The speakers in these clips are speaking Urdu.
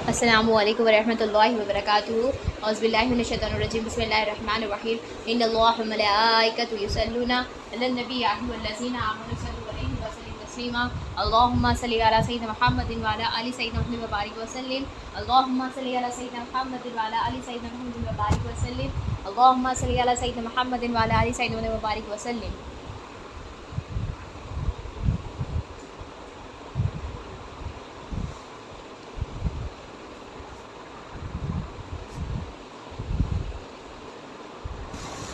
السلام علیکم ورحمۃ اللہ وبرکاتہ اعوذ باللہ من الشیطان الرجیم بسم اللہ الرحمن الرحیم ان اللہ وملائکۃ یصلون علی النبی یا ایھا الذین آمنوا صلوا علیہ وسلموا تسلیما اللهم صل علی سیدنا محمد وعلی آل سیدنا محمد وبارک وسلم اللهم صل علی سیدنا محمد وعلی آل سیدنا محمد وبارک وسلم اللهم صل علی سیدنا محمد وعلی آل سیدنا محمد وبارک وسلم۔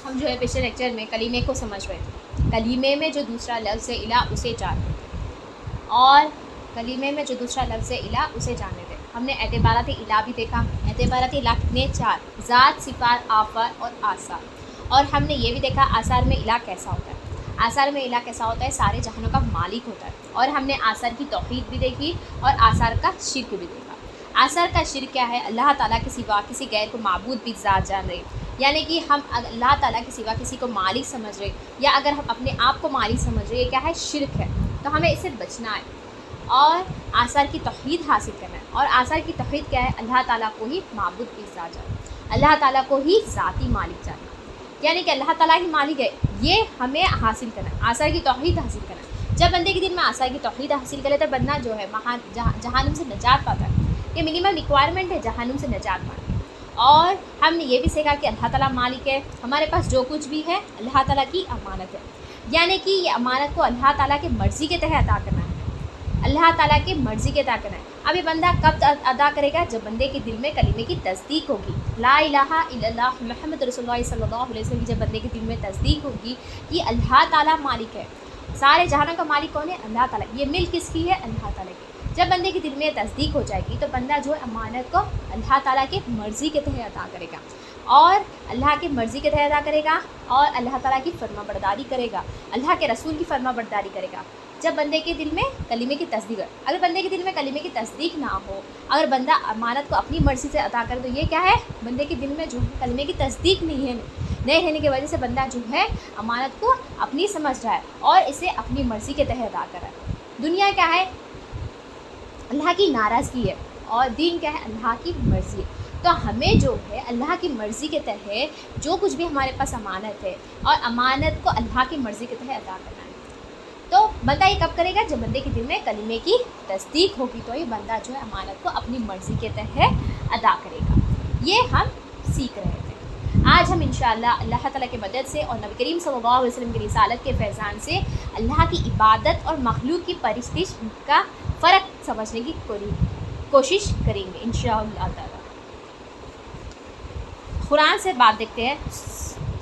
ہم جو ہے پچھلے لیکچر میں کلیمے کو سمجھ رہے تھے۔ کلیمے میں جو دوسرا لفظ ہے الہ اسے جانتے تھے، اور کلیمے میں جو دوسرا لفظ ہے الہ اسے جانتے تھے۔ ہم نے اعتبارات الہ بھی دیکھا۔ اعتبارات الہ کتنے؟ 4: ذات، صفات، آفات اور آثار۔ اور ہم نے یہ بھی دیکھا آثار میں الہ کیسا ہوتا ہے۔ آثار میں الہ کیسا ہوتا ہے؟ سارے جہانوں کا مالک ہوتا ہے۔ اور ہم نے آثار کی توحید بھی دیکھی اور آثار کا شرک بھی دیکھا۔ آثار کا شرک کیا ہے؟ اللہ تعالیٰ کے سوا کسی غیر کو معبود بھی ذات جان رہے، یعنی کہ ہم اللہ تعالیٰ کے سوا کسی کو مالک سمجھ رہے، یا اگر ہم اپنے آپ کو مالک سمجھ رہے، یہ کیا ہے؟ شرک ہے۔ تو ہمیں اس سے بچنا ہے اور آثار کی توحید حاصل کرنا ہے۔ اور آثار کی توحید کیا ہے؟ اللہ تعالیٰ کو ہی معبود بھی ذات جاننا، اللہ تعالیٰ کو ہی ذاتی مالک جاننا، یعنی کہ اللہ تعالیٰ ہی مالک ہے، یہ ہمیں حاصل کرنا ہے، آثار کی توحید حاصل کرنا ہے۔ جب بندے کے دل میں آثار کی توحید حاصل کرے تو بندہ جو ہے جہنم سے نجات پاتا ہے۔ یہ منیمم ریکوائرمنٹ ہے جہنم سے نجات پانے۔ اور ہم نے یہ بھی سیکھا کہ اللہ تعالیٰ مالک ہے، ہمارے پاس جو کچھ بھی ہے اللہ تعالیٰ کی امانت ہے، یعنی کہ یہ امانت کو اللہ تعالیٰ کی مرضی کے تحت ادا کرنا ہے، اللہ تعالیٰ کی مرضی کے تحت کرنا ہے۔ اب یہ بندہ کب ادا کرے گا؟ جب بندے کے دل میں کلمے کی تصدیق ہوگی، لا الہ الا اللہ محمد رسول اللہ صلی اللہ علیہ وسلم کی جب بندے کے دل میں تصدیق ہوگی کہ اللہ تعالیٰ مالک ہے، سارے جہانوں کا مالک کون ہے؟ اللہ تعالیٰ۔ یہ ملک کس کی ہے؟ اللہ تعالیٰ کی۔ جب بندے کے دل میں تصدیق ہو جائے گی تو بندہ جو ہے امانت کو اللہ تعالیٰ کی مرضی کے تحت ادا کرے گا، اور اللہ کی مرضی کے تحت ادا کرے گا، اور اللہ تعالیٰ کی فرما برداری کرے گا، اللہ کے رسول کی فرما برداری کرے گا۔ جب بندے کے دل میں کلمے کی تصدیق ہے، اگر بندے کے دل میں کلمے کی تصدیق نہ ہو، اگر بندہ امانت کو اپنی مرضی سے ادا کرے، تو یہ کیا ہے؟ بندے کے دل میں جو ہے کلمے کی تصدیق نہیں رہنے کی وجہ سے بندہ جو ہے امانت کو اپنی سمجھ رہا ہے اور اسے اپنی مرضی کے تحت ادا کر رہا ہے۔ دنیا کیا ہے؟ اللہ کی ناراضگی ہے، اور دین کیا ہے؟ اللہ کی مرضی ہے۔ تو ہمیں جو ہے اللہ کی مرضی کے تحت جو کچھ بھی ہمارے پاس امانت ہے، اور امانت کو اللہ کی مرضی کے تحت ادا کرنا ہے۔ تو بندہ یہ کب کرے گا؟ جب بندے کے دل میں کلمے کی تصدیق ہوگی تو یہ بندہ جو ہے امانت کو اپنی مرضی کے تحت ادا کرے گا۔ یہ ہم سیکھ رہے تھے۔ آج ہم انشاءاللہ اللہ تعالیٰ کی مدد سے اور نبی کریم صلی اللہ علیہ وسلم کی رسالت کے فیضان سے اللہ کی عبادت اور مخلوق کی پرستش کا فرق سمجھنے کی کوشش کریں گے انشاءاللہ تعالیٰ۔ قرآن سے بات دیکھتے ہیں،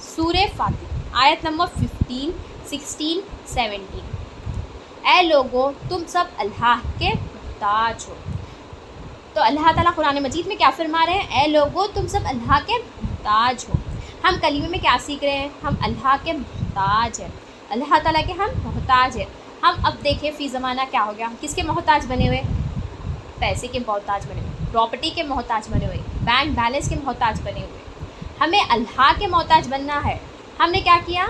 سورہ فاتر آیت نمبر 15، 16، 17۔ اے لوگوں تم سب اللہ کے محتاج ہو۔ تو اللہ تعالیٰ قرآن مجید میں کیا فرما رہے ہیں؟ اے لوگوں تم سب اللہ کے محتاج ہو۔ ہم کلمے میں کیا سیکھ رہے ہیں؟ ہم اللہ کے محتاج ہیں، اللہ تعالیٰ کے ہم محتاج ہیں۔ ہم اب دیکھیں فی زمانہ کیا ہو گیا، ہم کس کے محتاج بنے ہوئے؟ پیسے کے محتاج بنے ہوئے، پراپرٹی کے محتاج بنے ہوئے، بینک بیلنس کے محتاج بنے ہوئے۔ ہمیں اللہ کے محتاج بننا ہے۔ ہم نے کیا کیا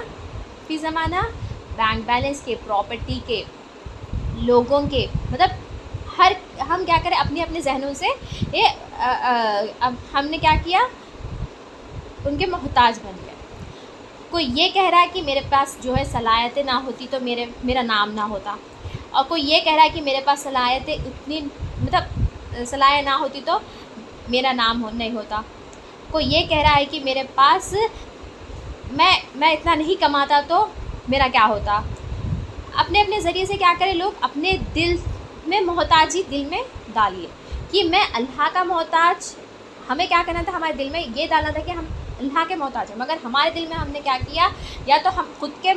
فی زمانہ؟ بینک بیلنس کے، پراپرٹی کے، لوگوں کے، مطلب ہم کیا کریں اپنے اپنے ذہنوں سے اب ہم نے کیا کیا؟ ان کے محتاج بن گئے۔ کوئی یہ کہہ رہا ہے کہ میرے پاس جو ہے صلاحیتیں نہ ہوتی تو میرا نام نہ ہوتا، اور کوئی یہ کہہ رہا ہے کہ میرے پاس صلاحیتیں اتنی صلاحیت نہ ہوتی تو میرا نام نہیں ہوتا۔ کوئی یہ کہہ رہا ہے کہ میرے پاس میں اتنا نہیں کماتا تو میرا کیا ہوتا۔ اپنے اپنے ذریعے سے کیا کرے لوگ؟ اپنے دل میں محتاجی دل میں ڈالیے کہ میں اللہ کا محتاج۔ ہمیں کیا کرنا تھا؟ ہمارے دل میں یہ ڈالنا تھا کہ ہم اللہ کے محتاج ہیں، مگر ہمارے دل میں ہم نے کیا کیا؟ یا تو ہم خود کے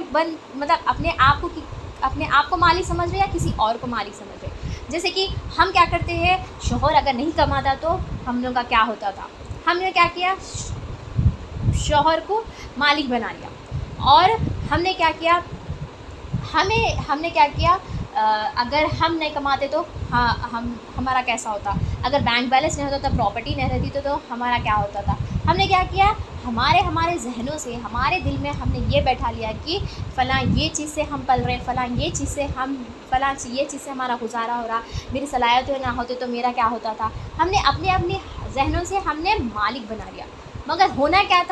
اپنے آپ کو مالک سمجھ رہے یا کسی اور کو مالک سمجھ رہے۔ جیسے کہ ہم کیا کرتے ہیں، شوہر اگر نہیں کماتا تو ہم لوگوں کا کیا ہوتا تھا؟ ہم نے کیا کیا؟ شوہر کو مالک بنا لیا۔ اور ہم نے کیا کیا؟ ہم نے کیا کیا؟ اگر ہم نہیں کماتے تو ہمارا کیسا ہوتا؟ اگر بینک بیلنس نہیں ہوتا تھا، پراپرٹی نہیں رہتی تو ہمارا کیا ہوتا تھا؟ ہم نے کیا کیا، ہمارے ذہنوں سے، ہمارے دل میں ہم نے یہ بیٹھا لیا کہ فلاں یہ چیز سے ہم پل رہے ہیں، فلاں یہ چیز سے ہمارا گزارا ہو رہا، میری صلاحیتیں نہ ہوتے تو میرا کیا ہوتا تھا. ہم نے اپنے ذہنوں سے ہم نے مالک بنا لیا. مگر ہونا کیا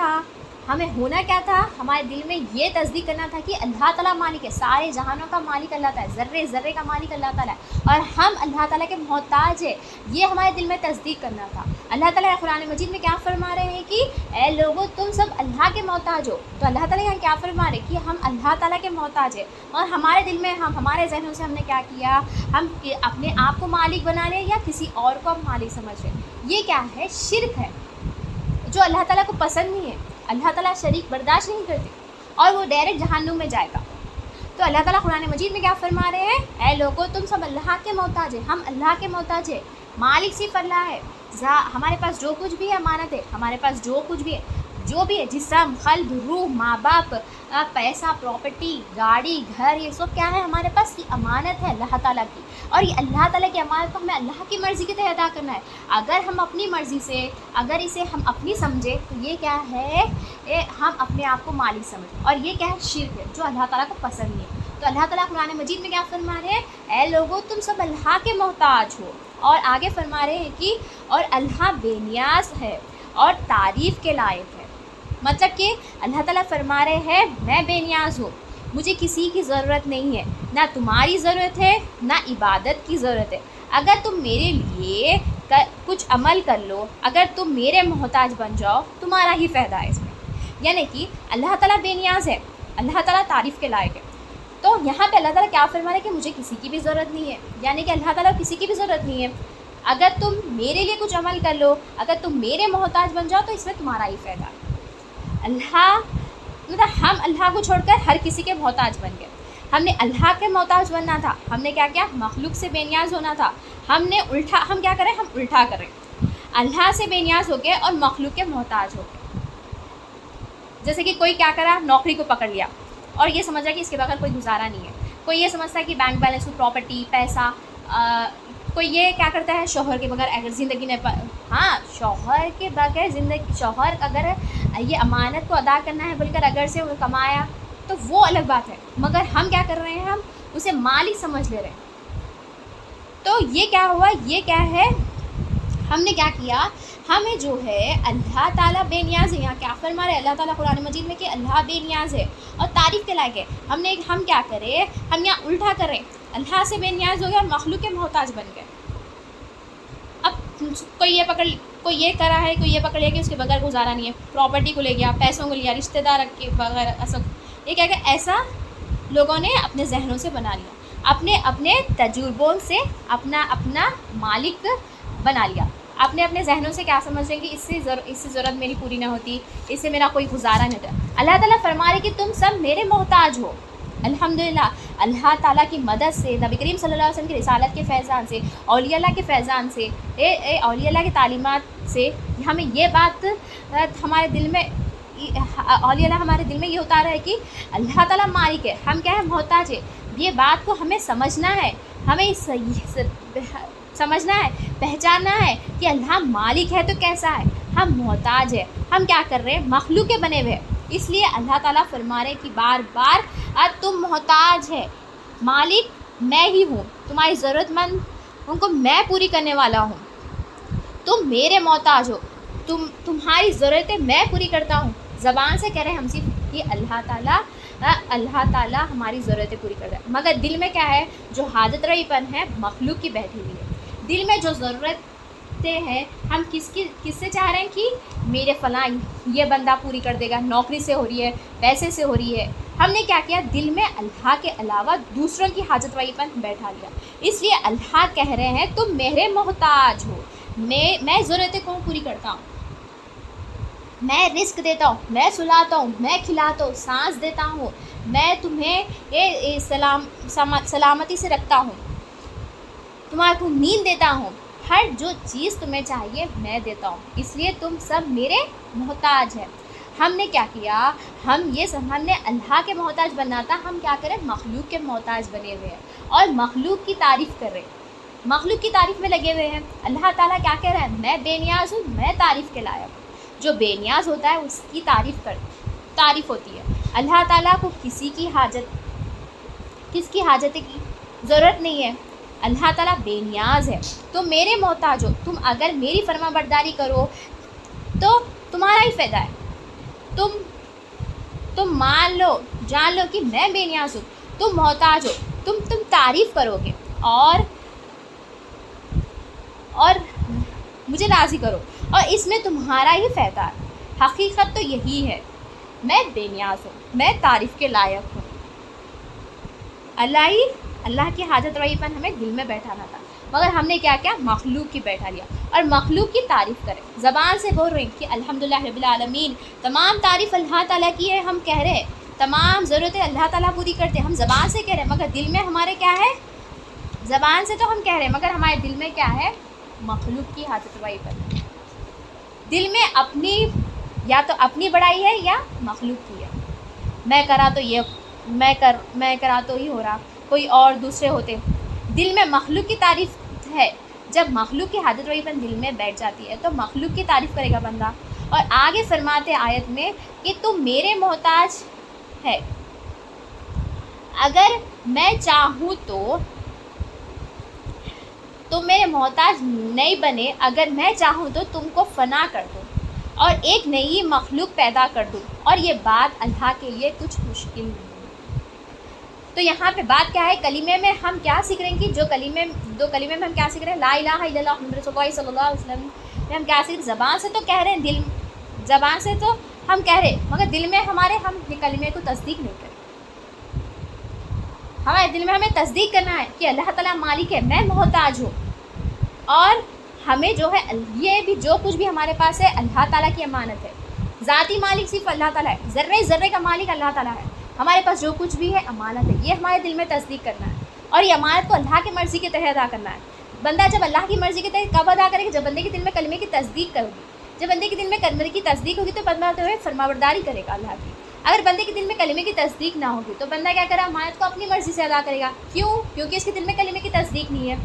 تھا، ہمارے دل میں یہ تصدیق کرنا تھا کہ اللہ تعالیٰ مالک ہے، سارے جہانوں کا مالک اللہ تعالیٰ ہے، ذرے ذرے کا مالک اللہ تعالیٰ ہے، اور ہم اللہ تعالیٰ کے محتاج ہیں. یہ ہمارے دل میں تصدیق کرنا تھا. اللہ تعالیٰ قرآن مجید میں کیا فرما رہے ہیں کہ اے لوگوں تم سب اللہ کے محتاج ہو. تو اللہ تعالیٰ یہاں کیا فرما رہے کہ ہم اللہ تعالیٰ کے محتاج ہیں، اور ہمارے دل میں ہمارے ذہنوں سے ہم نے کیا کیا، ہم اپنے آپ کو مالک بنا رہے یا کسی اور کو ہم مالک سمجھ رہے. یہ کیا ہے، شرک ہے، جو اللہ تعالیٰ کو پسند نہیں ہے. اللہ تعالیٰ شریک برداشت نہیں کرتے، اور وہ ڈائریکٹ جہنم میں جائے گا. تو اللہ تعالیٰ قرآن مجید میں کیا فرما رہے ہیں، اے لوگوں تم سب اللہ کے محتاج ہیں. ہم اللہ کے محتاج ہیں، مالک صرف اللہ ہے. ہمارے پاس جو کچھ بھی ہے امانت ہے، ہمارے پاس جو کچھ بھی ہے، جسم، قلب، روح، ماں باپ، پیسہ، پراپرٹی، گاڑی، گھر، یہ سب کیا ہے ہمارے پاس، یہ امانت ہے اللہ تعالیٰ کی. اور یہ اللہ تعالیٰ کی امانت کو ہمیں اللہ کی مرضی کے تحت ادا کرنا ہے. اگر ہم اپنی مرضی سے، اگر اسے ہم اپنی سمجھے تو یہ کیا ہے، ہم اپنے آپ کو مالک سمجھیں، اور یہ کیا ہے، شرک ہے جو اللہ تعالیٰ کو پسند نہیں ہے. تو اللہ تعالیٰ قرآن مجید میں کیا فرما رہے ہیں، اے لوگوں تم سب اللہ کے محتاج ہو. اور آگے فرما رہے ہیں کہ اور اللہ بے نیاز ہے اور تعریف کے لائق ہے. مطلب کہ اللہ تعالیٰ فرما رہے ہیں میں بے نیاز ہوں، مجھے کسی کی ضرورت نہیں ہے، نہ تمہاری ضرورت ہے نہ عبادت کی ضرورت ہے. اگر تم میرے لیے کچھ عمل کر لو، اگر تم میرے محتاج بن جاؤ، تمہارا ہی فائدہ ہے اس میں. یعنی کہ اللہ تعالیٰ بے نیاز ہے، اللہ تعالیٰ تعریف کے لائق ہے. تو یہاں پہ اللہ تعالیٰ کیا فرما رہے ہیں کہ مجھے کسی کی بھی ضرورت نہیں ہے. یعنی کہ اللہ تعالیٰ کسی کی بھی ضرورت نہیں ہے. اگر تم میرے لیے کچھ عمل کر لو، اگر تم میرے محتاج بن جاؤ، تو اس میں تمہارا ہی فائدہ ہے. ہم اللہ کو چھوڑ کر ہر کسی کے محتاج بن گئے. ہم نے اللہ کے محتاج بننا تھا، ہم نے کیا کیا، مخلوق سے بے نیاز ہونا تھا. ہم کیا کریں، ہم الٹا کریں، اللہ سے بے نیاز ہو گئے اور مخلوق کے محتاج ہو گئے. جیسے کہ کوئی کیا کرا، نوکری کو پکڑ لیا اور یہ سمجھا کہ اس کے بغیر کوئی گزارا نہیں ہے. کوئی یہ سمجھتا ہے کہ بینک بیلنس، پراپرٹی، پیسہ. کوئی یہ کیا کرتا ہے، شوہر کے بغیر اگر زندگی نے شوہر کے بغیر زندگی، شوہر اگر یہ امانت کو ادا کرنا ہے بول کر اگر سے وہ کمایا تو وہ الگ بات ہے. مگر ہم کیا کر رہے ہیں، ہم اسے مالک سمجھ لے رہے ہیں. تو یہ کیا ہوا، یہ کیا ہے، ہم نے کیا کیا، ہمیں جو ہے اللہ تعالیٰ بے نیاز ہے. یہاں کیا فرما رہے اللہ تعالیٰ قرآن مجید میں کہ اللہ بے نیاز ہے اور تعریف کے لائق ہے. ہم کیا کریں، ہم یہاں الٹا کریں، اللہ سے بے نیاز ہو گیا اور مخلوق کے محتاج بن گئے. اب کوئی یہ کرا ہے، کوئی یہ پکڑ لیا کہ اس کے بغیر گزارا نہیں ہے، پراپرٹی کو لے گیا، پیسوں کو لیا، رشتہ دار کے بغیر یہ کیا کہ ایسا لوگوں نے اپنے ذہنوں سے بنا لیا، اپنے تجربوں سے اپنا مالک بنا لیا. اپنے ذہنوں سے کیا سمجھ رہے ہیں کہ اس سے ضرورت میری پوری نہ ہوتی، اس سے میرا کوئی گزارا نہیں ہوتا. اللہ تعالیٰ فرما رہے کہ تم سب میرے محتاج ہو. الحمدللہ اللہ تعالیٰ کی مدد سے، نبی کریم صلی اللہ علیہ وسلم کی رسالت کے فیضان سے، اولیاء اللہ کے فیضان سے، اولیاء اللہ کی تعلیمات سے ہمیں یہ بات ہمارے دل میں، اولیاء اللہ ہمارے دل میں یہ اتارا ہے کہ اللہ تعالیٰ مالک ہے، ہم کیا ہے، محتاج ہے. یہ بات کو ہمیں سمجھنا ہے، ہمیں سمجھنا ہے، پہچاننا ہے کہ اللہ مالک ہے تو کیسا ہے، ہم محتاج ہے، ہم کیا کر رہے ہیں، مخلوق کے بنے ہوئے. اس لیے اللہ تعالیٰ فرما رہے کہ بار بار تم محتاج ہے، مالک میں ہی ہوں، تمہاری ضرورت مند ان کو میں پوری کرنے والا ہوں. تم میرے محتاج ہو، تمہاری ضرورتیں میں پوری کرتا ہوں. زبان سے کہہ رہے ہیں ہم صرف کہ اللہ تعالیٰ ہماری ضرورتیں پوری کرتا ہے. مگر دل میں کیا ہے، جو حاجت رہی پن ہے مخلوق کی بیٹھی ہوئی ہے. دل میں جو ضرورتیں ہیں ہم کس سے چاہ رہے ہیں کہ میرے فلاں یہ بندہ پوری کر دے گا، نوکری سے ہو رہی ہے، پیسے سے ہو رہی ہے. ہم نے کیا کیا، دل میں اللہ کے علاوہ دوسروں کی حاجت رہی پن بیٹھا لیا. اس لیے اللہ کہہ رہے ہیں تم میرے محتاج ہو، میں ضرورتیں کون پوری کرتا ہوں، میں رزق دیتا ہوں، میں سلاتا ہوں، میں کھلاتا ہوں، سانس دیتا ہوں، میں تمہیں سلامتی سے رکھتا ہوں، تمہارے کو نیند دیتا ہوں، ہر جو چیز تمہیں چاہیے میں دیتا ہوں. اس لیے تم سب میرے محتاج ہیں. ہم نے کیا کیا، ہم نے اللہ کے محتاج بننا تھا، ہم کیا کریں، مخلوق کے محتاج بنے ہوئے ہیں اور مخلوق کی تعریف کر رہے ہیں، مخلوق کی تعریف میں لگے ہوئے ہیں. اللہ تعالیٰ کیا کہہ رہا ہے، میں بے نیاز ہوں، میں تعریف کے لائق ہوں. جو بے نیاز ہوتا ہے اس کی تعریف ہوتی ہے. اللہ تعالیٰ کو کس کی حاجت کی ضرورت نہیں ہے. اللہ تعالیٰ بے نیاز ہے. تم میرے محتاج ہو. تم اگر میری فرما برداری کرو تو تمہارا ہی فائدہ ہے. تم مان لو جان لو کہ میں بے نیاز ہوں, تم محتاج ہو, تم تعریف کرو گے اور مجھے راضی کرو, اور اس میں تمہارا ہی فائدہ ہے. حقیقت تو یہی ہے, میں بے نیاز ہوں, میں تعریف کے لائق ہوں. اللہ کی حاجت روائی پن ہمیں دل میں بیٹھانا تھا, مگر ہم نے کیا مخلوق کی بیٹھا لیا, اور مخلوق کی تعریف کریں. زبان سے بول رہے ہیں کہ الحمدللہ رب العالمین, تمام تعریف اللہ تعالیٰ کی ہے, ہم کہہ رہے ہیں تمام ضرورتیں اللہ تعالیٰ پوری کرتے ہیں, ہم زبان سے کہہ رہے ہیں, مگر دل میں ہمارے کیا ہے, زبان سے تو ہم کہہ رہے ہیں مگر ہمارے دل میں کیا ہے, مخلوق کی حاجت روائی پر. دل میں یا تو اپنی بڑائی ہے یا مخلوق کی ہے. میں کرا تو ہی ہو رہا, کوئی اور دوسرے ہوتے. دل میں مخلوق کی تعریف ہے. جب مخلوق کی حاجت روائی پر دل میں بیٹھ جاتی ہے تو مخلوق کی تعریف کرے گا بندہ. اور آگے فرماتے آیت میں کہ تم میرے محتاج ہے, اگر میں چاہوں تو تم میرے محتاج نہیں بنے, اگر میں چاہوں تو تم کو فنا کر دوں اور ایک نئی مخلوق پیدا کر دوں, اور یہ بات اللہ کے لیے کچھ مشکل نہیں. تو یہاں پہ بات کیا ہے, کلمے میں ہم کیا سیکھ رہے ہیں کہ دو کلمے میں ہم کیا سیکھ رہے ہیں, لا الہ الا اللہ محمد رسول اللہ صلی اللہ علیہ وسلم میں ہم کیا سیکھ رہے ہیں, زبان سے تو کہہ رہے ہیں, زبان سے تو ہم کہہ رہے ہیں, مگر دل میں ہمارے ہم یہ کلمے کو تصدیق نہیں کریں. ہمارے دل میں ہمیں تصدیق کرنا ہے کہ اللہ تعالیٰ مالک ہے, میں محتاج ہوں, اور ہمیں جو ہے یہ بھی جو کچھ بھی ہمارے پاس ہے اللہ تعالیٰ کی امانت ہے. ذاتی مالک صرف اللہ تعالیٰ ہے, ذرے کا مالک اللہ تعالیٰ ہے. ہمارے پاس جو کچھ بھی ہے امانت ہے, یہ ہمارے دل میں تصدیق کرنا ہے, اور یہ امانت کو اللہ کی مرضی کے تحت ادا کرنا ہے. بندہ جب اللہ کی مرضی کے تحت کب ادا کرے گا, جب بندے کے دل میں کلمے کی تصدیق ہوگی. جب بندے کے دل میں کلمے کی تصدیق ہوگی تو بندہ جو ہے فرمانبرداری کرے گا اللہ کی. اگر بندے کے دل میں کلمے کی تصدیق نہ ہوگی تو بندہ کیا کرے گا, امانت کو اپنی مرضی سے ادا کرے گا. کیوں؟ کیونکہ اس کے دل میں کلمے کی تصدیق نہیں ہے.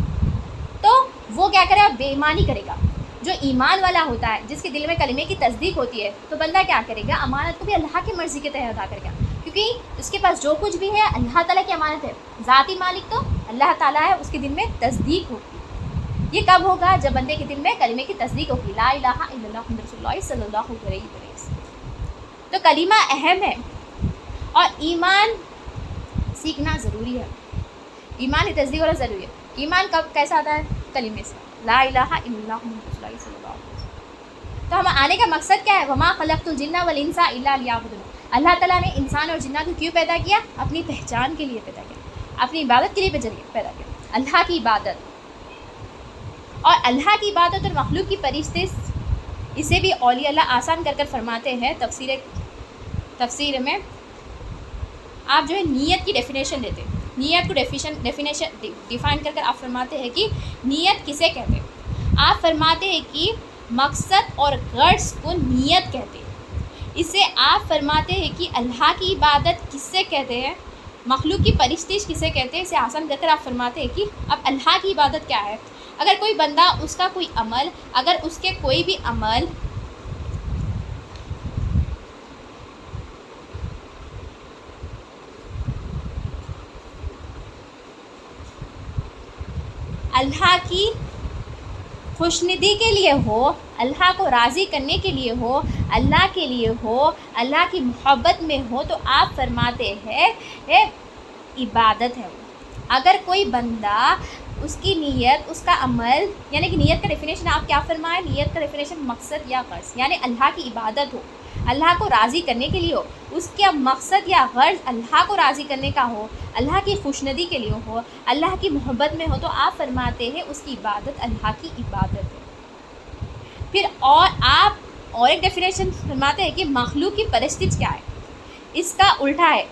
تو وہ کیا کرے گا, بے ایمانی کرے گا. جو ایمان والا ہوتا ہے, جس کے دل میں کلمے کی تصدیق ہوتی ہے, تو بندہ کیا کرے گا, امانت کو بھی اللہ کی مرضی کے تحت ادا کرے گا, کیونکہ اس کے پاس جو کچھ بھی ہے اللہ تعالیٰ کی امانت ہے. ذاتی مالک تو اللہ تعالیٰ ہے, اس کے دل میں تصدیق ہوگی. یہ کب ہوگا, جب بندے کے دل میں کلمے کی تصدیق ہوگی, لا الہ الا اللہ محمد رسول اللہ صلی اللہ علیہ وسلم. تو کلمہ اہم ہے, اور ایمان سیکھنا ضروری ہے. ایمان کی تصدیق ہونا ضروری ہے. ایمان کب کیسا آتا ہے, کلمے سے, لا الہ الا اللہ محمد رسول اللہ صلی اللہ علیہ وسلم. تو ہم آنے کا مقصد کیا ہے, وما خلقت الجن والانس الا لیعبدون. اللہ تعالیٰ نے انسان اور جنات کو کیوں پیدا کیا, اپنی پہچان کے لیے پیدا کیا, اپنی عبادت کے لیے پیدا کیا. اللہ کی عبادت, اور اللہ کی عبادت اور مخلوق کی پرستش, اسے بھی اولیاء اللہ آسان کر فرماتے ہیں. تفسیر میں آپ جو ہے نیت کی ڈیفینیشن لیتے ہیں. نیت کو ڈیفائن کر آپ فرماتے ہیں کہ نیت کسے کہتے ہیں. آپ فرماتے ہیں کہ مقصد اور غرض کو نیت کہتے ہیں. اسے آپ فرماتے ہیں کہ اللہ کی عبادت کس سے کہتے ہیں, مخلوق کی پرستش کسے کہتے ہیں. اسے آسان کر آپ فرماتے ہیں کہ اب اللہ کی عبادت کیا ہے. اگر کوئی بندہ, اس کا کوئی عمل, اگر اس کے کوئی بھی عمل اللہ کی خوشندی کے لیے ہو, اللہ کو راضی کرنے کے لیے ہو, اللہ کے لیے ہو, اللہ کی محبت میں ہو, تو آپ فرماتے ہیں عبادت ہے وہ. اگر کوئی بندہ, اس کی نیت, اس کا عمل, یعنی کہ نیت کا ڈیفینیشن آپ کیا فرمائیں, نیت کا ڈیفینیشن مقصد یا غرض, یعنی اللہ کی عبادت ہو, اللہ کو راضی کرنے کے لیے ہو, اس کا مقصد یا غرض اللہ کو راضی کرنے کا ہو, اللہ کی خوشندی کے لیے ہو, اللہ کی محبت میں ہو, تو آپ فرماتے ہیں اس کی عبادت اللہ کی عبادت ہے. پھر آپ اور ایک ڈیفینیشن فرماتے ہیں کہ مخلوق کی پرستش کیا ہے. اس کا الٹا ہے.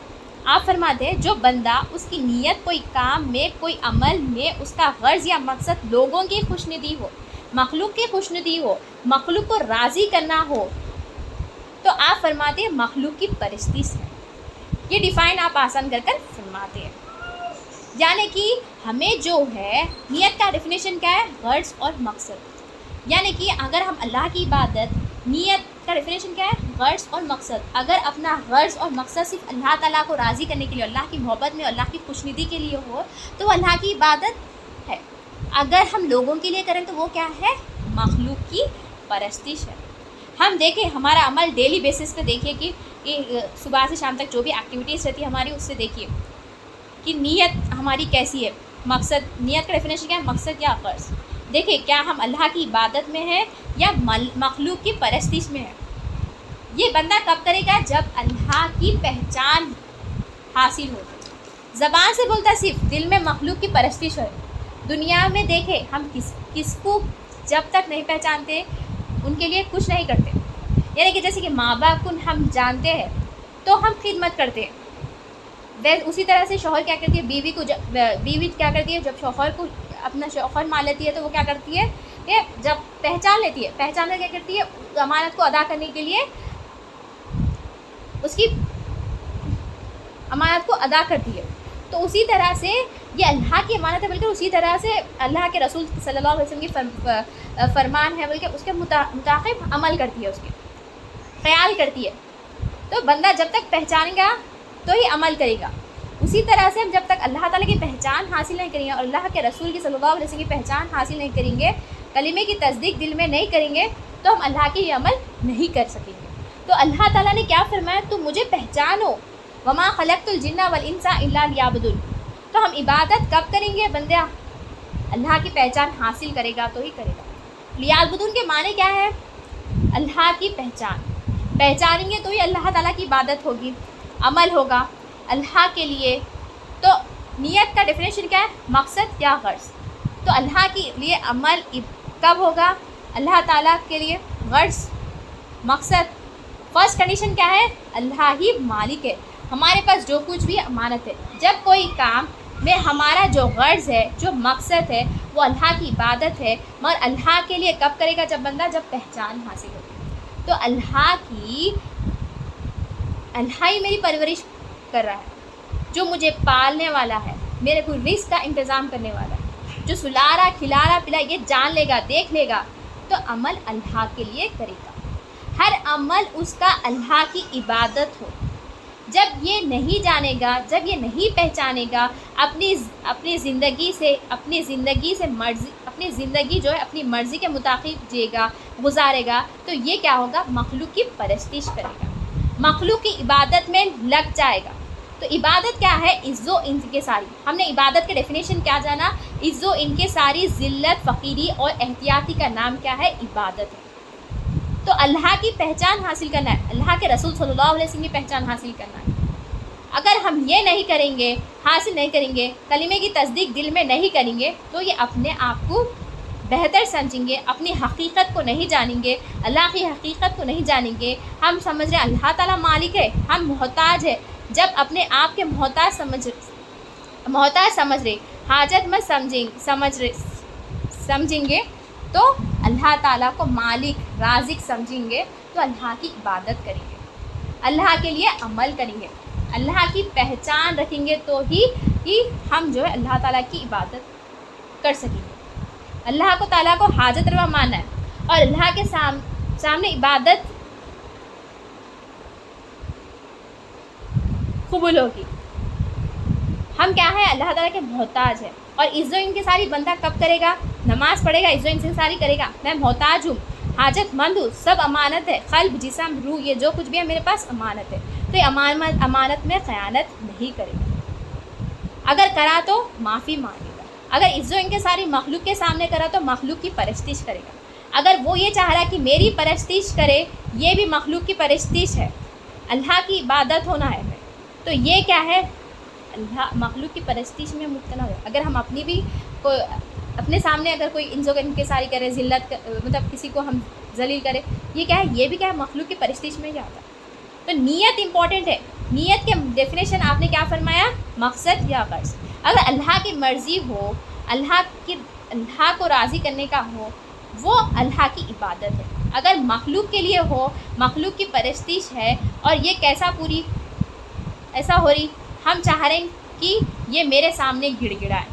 آپ فرماتے ہیں جو بندہ, اس کی نیت کوئی کام میں, کوئی عمل میں, اس کا غرض یا مقصد لوگوں کی خوشندی ہو, مخلوق کی خوشندی ہو, مخلوق کو راضی کرنا ہو, تو آپ فرماتے ہیں مخلوق کی پرستش ہے. یہ ڈیفائن آپ آسان کر فرماتے ہیں. یعنی کہ ہمیں جو ہے نیت کا ڈیفینیشن کیا ہے, غرض اور مقصد. یعنی کہ اگر ہم اللہ کی عبادت نیت کا ڈیفینیشن کیا ہے؟ غرض اور مقصد. اگر اپنا غرض اور مقصد صرف اللہ تعالیٰ کو راضی کرنے کے لیے، اللہ کی محبت میں، اللہ کی خوشنودی کے لیے ہو تو وہ اللہ کی عبادت ہے. اگر ہم لوگوں کے لیے کریں تو وہ کیا ہے؟ مخلوق کی پرستش ہے. ہم دیکھیں ہمارا عمل ڈیلی بیسس پہ دیکھیے کہ صبح سے شام تک جو بھی ایکٹیویٹیز رہتی ہے ہماری، اس سے دیکھیے کہ نیت ہماری کیسی ہے. مقصد، نیت کا ڈیفینیشن کیا ہے؟ مقصد یا غرض. دیکھیں کیا ہم اللہ کی عبادت میں ہیں یا مخلوق کی پرستش میں ہیں. یہ بندہ کب کرے گا؟ جب اللہ کی پہچان حاصل ہو. زبان سے بولتا صرف، دل میں مخلوق کی پرستش ہے. دنیا میں دیکھیں ہم کس کو جب تک نہیں پہچانتے ان کے لیے کچھ نہیں کرتے. یعنی کہ جیسے کہ ماں باپ کو ہم جانتے ہیں تو ہم خدمت کرتے ہیں. اسی طرح سے شوہر کیا کرتی ہے؟ بیوی کیا کرتی ہے؟ جب شوہر کو اپنا شوہر مان لیتی ہے تو وہ کیا کرتی ہے کہ جب پہچان لیتی ہے، پہچان کر کیا کرتی ہے؟ امانت کو ادا کرنے کے لیے اس کی امانت کو ادا کرتی ہے. تو اسی طرح سے یہ اللہ کی امانت ہے، بلکہ اسی طرح سے اللہ کے رسول صلی اللہ علیہ وسلم کی فرمان ہے، بلکہ اس کے مطابق عمل کرتی ہے، اس کے خیال کرتی ہے. تو بندہ جب تک پہچانے گا تو ہی عمل کرے گا. اسی طرح سے ہم جب تک اللہ تعالیٰ کی پہچان حاصل نہیں کریں گے اور اللہ کے رسول کی صلی اللہ علیہ وسلم کی پہچان حاصل نہیں کریں گے، کلمے کی تصدیق دل میں نہیں کریں گے تو ہم اللہ کے یہ عمل نہیں کر سکیں گے. تو اللہ تعالیٰ نے کیا فرمایا؟ تم مجھے پہچانو. وما خلقت الجن والانس الا لیعبدون. تو ہم عبادت کب کریں گے؟ بندہ اللہ کی پہچان حاصل کرے گا تو ہی کرے گا. لیعبدون کے معنی کیا ہے؟ اللہ کی پہچانیں گے تو ہی اللہ تعالیٰ کی عبادت ہوگی، عمل ہوگا اللہ کے لیے. تو نیت کا ڈیفینیشن کیا ہے؟ مقصد یا غرض. تو اللہ کے لیے عمل کب ہوگا؟ اللہ تعالیٰ کے لیے غرض، مقصد. فرسٹ کنڈیشن کیا ہے؟ اللہ ہی مالک ہے، ہمارے پاس جو کچھ بھی امانت ہے. جب کوئی کام میں ہمارا جو غرض ہے، جو مقصد ہے، وہ اللہ کی عبادت ہے، مگر اللہ کے لیے کب کرے گا؟ جب بندہ جب پہچان حاصل ہوگی. تو اللہ ہی میری پرورش کر رہا ہے، جو مجھے پالنے والا ہے، میرے کو رزق کا انتظام کرنے والا ہے، جو سلا رہا کھلا رہا پلا یہ جان لے گا، دیکھ لے گا. تو عمل اللہ کے لیے کرے گا. ہر عمل اس کا اللہ کی عبادت ہو. جب یہ نہیں جانے گا، جب یہ نہیں پہچانے گا، اپنی زندگی سے اپنی زندگی جو ہے اپنی مرضی کے مطابق جیے گا، گزارے گا، تو یہ کیا ہوگا؟ مخلوق کی پرستش کرے گا، مخلوق کی عبادت میں لگ جائے گا. تو عبادت کیا ہے؟ عز و انکساری. ہم نے عبادت کے ڈیفینیشن کیا جانا؟ عز و انکساری، ذلت، فقیری اور احتیاطی کا نام کیا ہے؟ عبادت ہے. تو اللہ کی پہچان حاصل کرنا ہے، اللہ کے رسول صلی اللہ علیہ وسلم کی پہچان حاصل کرنا ہے. اگر ہم یہ نہیں کریں گے، حاصل نہیں کریں گے، کلمے کی تصدیق دل میں نہیں کریں گے تو یہ اپنے آپ کو بہتر سمجھیں گے، اپنی حقیقت کو نہیں جانیں گے، اللہ کی حقیقت کو نہیں جانیں گے. ہم سمجھ رہے ہیں اللہ تعالیٰ مالک ہے، ہم محتاج ہے. جب اپنے آپ کے محتاج سمجھ رہے، حاجت مت سمجھیں گے تو اللہ تعالیٰ کو مالک رازق سمجھیں گے تو اللہ کی عبادت کریں گے، اللہ کے لیے عمل کریں گے، اللہ کی پہچان رکھیں گے تو ہی ہم جو ہے اللہ تعالیٰ کی عبادت کر سکیں گے. اللہ کو تعالیٰ کو حاجت روا ماننا ہے اور اللہ کے سامنے عبادت قبول ہوگی. ہم کیا ہے؟ اللہ تعالیٰ کے محتاج ہے. اور عز و انکساری بندہ کب کرے گا؟ نماز پڑھے گا، عز و انکساری کرے گا، میں محتاج ہوں، حاجت مند ہوں، سب امانت ہے، قلب، جسم، روح، یہ جو کچھ بھی ہے میرے پاس امانت ہے. تو یہ امانت میں خیانت نہیں کرے گا. اگر کرا تو معافی مانگے گا. اگر عز و انکساری مخلوق کے سامنے کرا تو مخلوق کی پرستش کرے گا. اگر وہ یہ چاہ رہا کہ میری پرستش کرے، یہ بھی مخلوق کی پرستش ہے، اللہ کی عبادت ہونا ہے. تو یہ کیا ہے؟ اللہ مخلوق کی پرستش میں مبتلا ہو. اگر ہم اپنے سامنے اگر کوئی عز و انکساری کرے، ذلت مطلب کسی کو ہم ذلیل کرے، یہ کیا ہے؟ یہ بھی کیا ہے؟ مخلوق کی پرستش میں ہی آتا ہے. تو نیت امپورٹنٹ ہے. نیت کے ڈیفینیشن آپ نے کیا فرمایا؟ مقصد یا غرض. اگر اللہ کی مرضی ہو، اللہ کو راضی کرنے کا ہو، وہ اللہ کی عبادت ہے. اگر مخلوق کے لیے ہو، مخلوق کی پرستش ہے اور یہ ایسا ہو رہی، ہم چاہ رہے ہیں کہ یہ میرے سامنے گڑ گڑائے.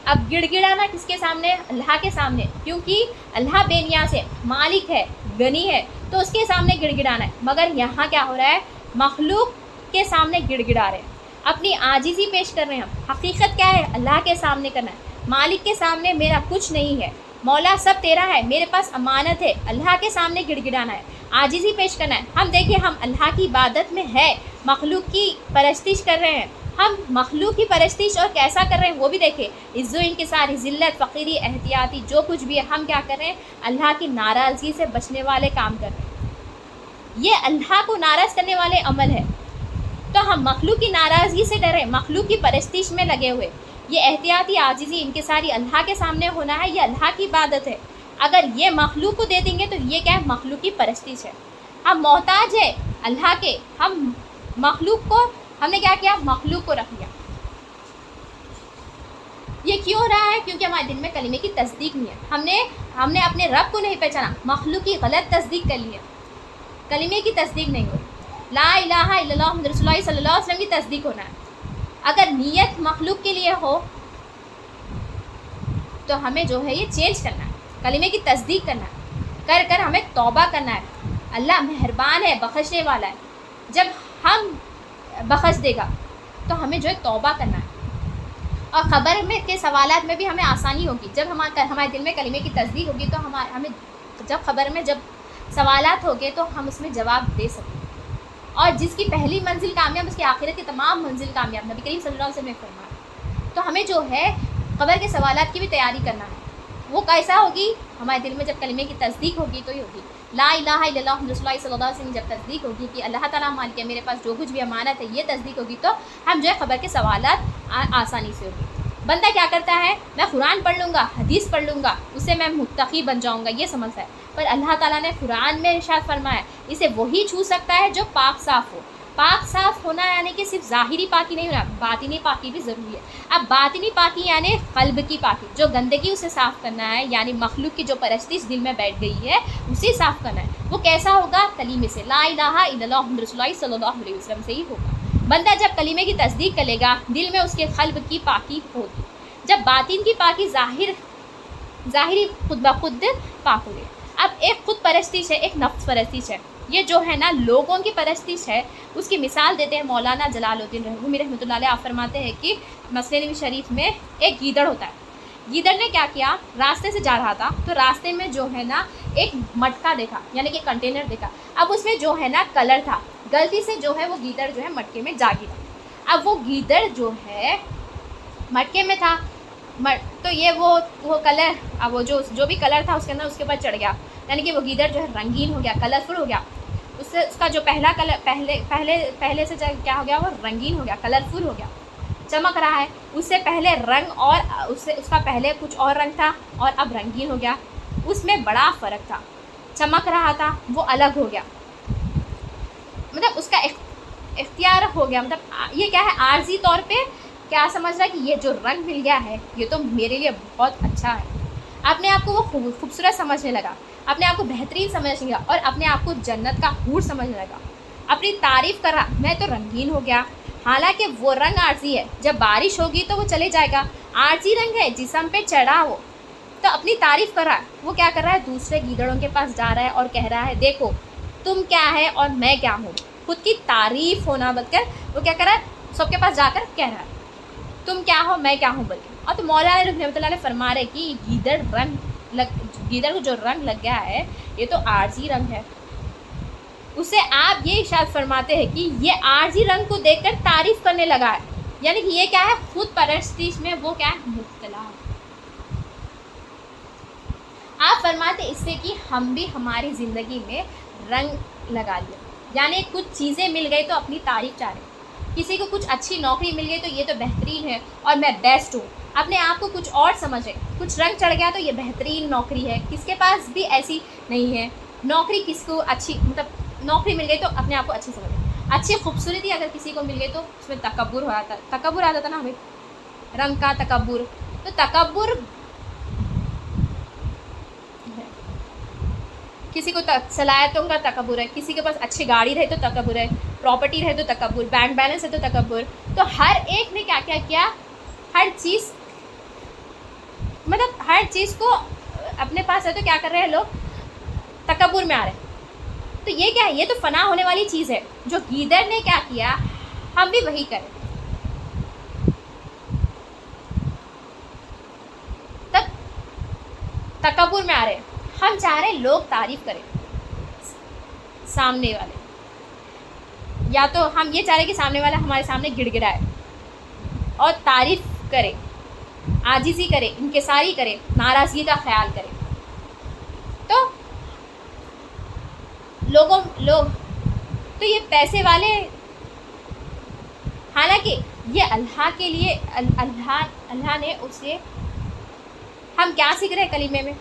اب گڑ گڑانا کس کے سامنے؟ اللہ کے سامنے، کیونکہ اللہ بے نیاز ہے، مالک ہے، غنی ہے تو اس کے سامنے گڑ گڑانا ہے، مگر یہاں کیا ہو رہا ہے، مخلوق کے سامنے گڑ گڑا رہے ہیں، اپنی عاجزی پیش کر رہے ہیں. ہم حقیقت کیا ہے، اللہ کے سامنے کرنا ہے. مالک کے سامنے میرا کچھ نہیں ہے، مولا سب تیرا ہے، میرے پاس امانت ہے. اللہ کے سامنے گڑ گڑانا ہے، عاجزی پیش کرنا ہے. ہم دیکھیں ہم اللہ کی عبادت میں ہے، مخلوق کی پرستش کر رہے ہیں. ہم مخلوق کی پرستش اور کیسا کر رہے ہیں وہ بھی دیکھیں. عز و انکساری، ذلت، فقیری، احتیاطی، جو کچھ بھی ہے ہم کیا کر رہے ہیں، اللہ کی ناراضگی سے بچنے والے کام کر رہے ہیں. یہ اللہ کو ناراض کرنے والے عمل ہے. تو ہم مخلوق کی ناراضگی سے ڈرے، مخلوق کی پرستش میں لگے ہوئے. یہ احتیاطی، عاجزی، انکساری اللہ کے سامنے ہونا ہے، یہ اللہ کی عبادت ہے. اگر یہ مخلوق کو دے دیں گے تو یہ کیا ہے، مخلوق کی پرستش ہے. ہم محتاج ہے اللہ کے، ہم مخلوق کو، ہم نے کیا کیا، مخلوق کو رکھ لیا. یہ کیوں ہو رہا ہے، کیونکہ ہمارے دل میں کلمے کی تصدیق نہیں ہے. ہم نے اپنے رب کو نہیں پہچانا، مخلوق کی غلط تصدیق کر لی ہے. کلمے کی تصدیق نہیں ہوئی. لا الہ الا اللہ محمد رسول اللہ صلی اللہ علیہ وسلم کی تصدیق ہونا ہے. اگر نیت مخلوق کے لیے ہو تو ہمیں جو ہے یہ چینج کرنا ہے، کلمے کی تصدیق کرنا ہے، کر ہمیں توبہ کرنا ہے. اللہ مہربان ہے، بخشنے والا ہے. جب ہم بخش دے گا تو ہمیں جو ہے توبہ کرنا ہے. اور خبر میں کے سوالات میں بھی ہمیں آسانی ہوگی. جب ہمارے دل میں کلمے کی تصدیق ہوگی تو ہمیں جب خبر میں جب سوالات ہوگے تو ہم اس میں جواب دے سکیں. اور جس کی پہلی منزل کامیاب، اس کی آخرت کی تمام منزل کامیاب، نبی کریم صلی اللہ علیہ وسلم نے فرمایا. تو ہمیں جو ہے قبر کے سوالات کی بھی تیاری کرنا ہے. وہ کیسا ہوگی، ہمارے دل میں جب کلمے کی تصدیق ہوگی تو ہی ہوگی. لا الہ الا اللہ محمد رسول اللہ صلی اللہ علیہ وسلم جب تصدیق ہوگی کہ اللہ تعالیٰ مالک ہے، میرے پاس جو کچھ بھی امانت ہے، یہ تصدیق ہوگی تو ہم جو ہے خبر کے سوالات آسانی سے ہوگی. بندہ کیا کرتا ہے، میں قرآن پڑھ لوں گا، حدیث پڑھ لوں گا، اس سے میں متقی بن جاؤں گا، یہ سمجھتا ہے. پر اللہ تعالیٰ نے قرآن میں ارشاد فرمایا اسے وہی چھو سکتا ہے جو پاک صاف ہو. پاک صاف ہونا یعنی کہ صرف ظاہری پاکی نہیں ہونا، باطنی پاکی بھی ضروری ہے. اب باطنی پاکی یعنی قلب کی پاکی، جو گندگی اسے صاف کرنا ہے، یعنی مخلوق کی جو پرستش دل میں بیٹھ گئی ہے اسے صاف کرنا ہے. وہ کیسا ہوگا، کلمے سے، لا الہ الا اللہ محمد رسول اللہ صلی اللہ علیہ وسلم سے ہی ہوگا. بندہ جب کلمے کی تصدیق کرے گا، دل میں اس کے قلب کی پاکی ہوگی. جب باطن کی پاکی ظاہری خود بخود پاک ہوگی. اب ایک خود پرستش ہے، ایک نفس پرستش ہے. یہ جو ہے نا لوگوں کی پرستش ہے، اس کی مثال دیتے ہیں مولانا جلال الدین رومی رحمۃ اللہ علیہ. آپ فرماتے ہیں کہ مسند نبوی شریف میں ایک گیدڑ ہوتا ہے. گیدڑ نے کیا کیا، راستے سے جا رہا تھا تو راستے میں جو ہے نا ایک مٹکا دیکھا، یعنی کہ کنٹینر دیکھا. اب اس میں جو ہے نا کلر تھا، غلطی سے جو ہے وہ گیدڑ جو ہے مٹکے میں جا گرا. اب وہ گیدڑ جو ہے مٹکے میں تھا تو یہ وہ کلر، اب وہ جو بھی کلر تھا اس کے اندر اس کے اوپر چڑھ گیا، یعنی کہ وہ گیدڑ جو ہے رنگین ہو گیا، کلرفل ہو گیا. اس کا جو پہلا کلر پہلے سے کیا ہو گیا، وہ رنگین ہو گیا، کلرفل ہو گیا، چمک رہا ہے. اس سے پہلے رنگ اور اس کا پہلے کچھ اور رنگ تھا اور اب رنگین ہو گیا. اس میں بڑا فرق تھا. چمک رہا تھا وہ الگ ہو گیا، مطلب اس کا اختیار ہو گیا. مطلب یہ کیا ہے، عارضی طور پہ کیا سمجھ رہا ہے کہ یہ جو رنگ مل گیا ہے یہ تو میرے لیے بہت اچھا ہے. اپنے آپ کو وہ خوبصورت سمجھنے لگا، اپنے آپ کو بہترین سمجھنے لگا اور اپنے آپ کو جنت کا حور سمجھنے لگا. اپنی تعریف کر رہا، میں تو رنگین ہو گیا. حالانکہ وہ رنگ عارضی ہے، جب بارش ہوگی تو وہ چلے جائے گا. عارضی رنگ ہے، جسم پہ چڑھا وہ تو اپنی تعریف کر رہا ہے. وہ کیا کر رہا ہے، دوسرے گیدڑوں کے پاس جا رہا ہے اور کہہ رہا ہے دیکھو تم کیا ہے اور میں کیا ہوں. خود کی تعریف ہونا بول کر وہ کیا کر رہا ہے، سب کے پاس جا کر کہہ رہا ہے تم کیا ہو میں کیا ہوں بول کے. اور تو مولانا رحمۃ اللہ علیہ فرما رہے کہ گیدڑ کو جو رنگ لگ گیا ہے یہ تو عارضی رنگ ہے. اسے آپ یہ ارشاد فرماتے ہیں کہ یہ عارضی رنگ کو دیکھ کر تعریف کرنے لگا ہے، یعنی کہ یہ کیا ہے، خود پرستش میں وہ کیا ہے، مبتلا ہے. آپ فرماتے اس سے کہ ہم بھی ہماری زندگی میں رنگ لگا لیا، یعنی کچھ چیزیں مل گئی تو اپنی تعریف چاہ رہے. کسی کو کچھ اچھی نوکری مل گئی تو یہ تو بہترین ہے اور میں بیسٹ ہوں. اپنے آپ کو کچھ اور سمجھے، کچھ رنگ چڑھ گیا تو یہ بہترین نوکری ہے. کس کے پاس بھی ایسی نہیں ہے نوکری. کس کو اچھی مطلب نوکری مل گئی تو اپنے آپ کو اچھی سمجھے. اچھی خوبصورتی اگر کسی کو مل گئی تو اس میں تکبر ہو جاتا ہے. تکبر آ جاتا نا ہمیں، رنگ کا تکبر. تو تکبر کسی کو صلاحیتوں کا تکبر ہے، کسی کے پاس اچھی گاڑی رہے تو تکبر ہے، پراپرٹی رہے تو تکبر، بینک بیلنس ہے تو تکبر. تو ہر ایک نے کیا کیا کیا، ہر چیز کو اپنے پاس ہے تو کیا کر رہے ہیں لوگ، تکبر میں آ رہے ہیں. تو یہ کیا ہے؟ یہ تو فنا ہونے والی چیز ہے. جو گیدڑ نے کیا کیا ہم بھی وہی کریں. تب تکبر میں آ رہے ہیں. ہم چاہ رہے ہیں لوگ تعریف کریں سامنے والے. یا تو ہم یہ چاہ رہے ہیں کہ سامنے والا ہمارے سامنے گڑ گڑائے اور تعریف کرے، عاجزی کرے، انکساری کرے، ناراضگی کا خیال کرے. تو لوگ تو یہ پیسے والے، حالانکہ یہ اللہ کے لیے اللہ نے اسے، ہم کیا سیکھ رہے ہیں کلمے میں؟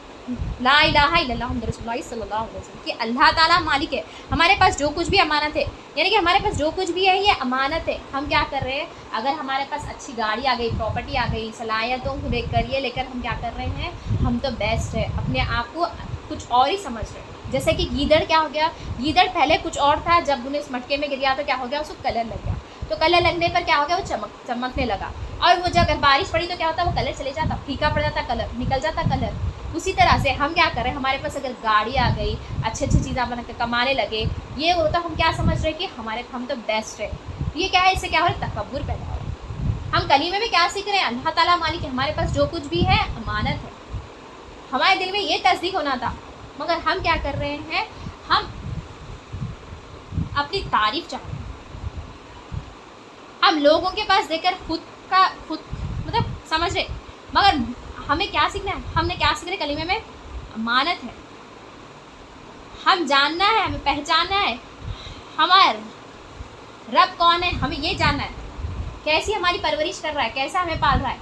لا الہ الا اللہ محمد رسول اللہ صلی اللہ علیہ وسلم، کہ اللہ تعالیٰ مالک ہے. ہمارے پاس جو کچھ بھی امانت ہے، یعنی کہ ہمارے پاس جو کچھ بھی ہے یہ امانت ہے. ہم کیا کر رہے ہیں؟ اگر ہمارے پاس اچھی گاڑی آ گئی، پراپرٹی آ گئی، صلاحیتوں کو دیکھ کر یہ لے کر ہم کیا کر رہے ہیں؟ ہم تو بیسٹ ہے، اپنے آپ کو کچھ اور ہی سمجھ رہے ہیں. جیسے کہ گیدڑ کیا ہو گیا؟ گیدڑ پہلے کچھ اور تھا، جب انہیں اس مٹکے میں گر گیا تو کیا ہو گیا؟ اس کو کلر لگ گیا. تو کلر لگنے پر کیا ہو گیا؟ وہ چمکنے لگا. اور وہ جب اگر بارش پڑی تو کیا ہوتا؟ وہ کلر چلے جاتا، پھیکا پڑ جاتا، کلر نکل جاتا کلر. اسی طرح سے ہم کیا کر رہے ہیں؟ ہمارے پاس اگر گاڑی آ گئی، اچھی چیزیں بنا کے کمانے لگے، یہ ہوتا، ہم کیا سمجھ رہے ہیں کہ ہم تو بیسٹ ہے. یہ کیا ہے؟ اس سے کیا ہو رہا ہے؟ تکبر پیدا ہو رہا ہے. ہم کلمے میں کیا سیکھ رہے ہیں؟ اللہ تعالیٰ مالک ہے، ہمارے پاس جو کچھ بھی ہے امانت ہے. ہمارے دل میں یہ تصدیق ہونا تھا، مگر ہم کیا کر رہے ہیں؟ ہم اپنی تعریف چاہتے ہیں. ہم لوگوں کے پاس دیکھ کر خود مطلب سمجھ رہے، مگر ہمیں کیا سیکھنا ہے؟ ہم نے کیا سیکھ رہے کلمے میں؟ امانت ہے. ہم جاننا ہے، ہمیں پہچاننا ہے ہمارا رب کون ہے، ہمیں یہ جاننا ہے. کیسی ہماری پرورش کر رہا ہے، کیسا ہمیں پال رہا ہے.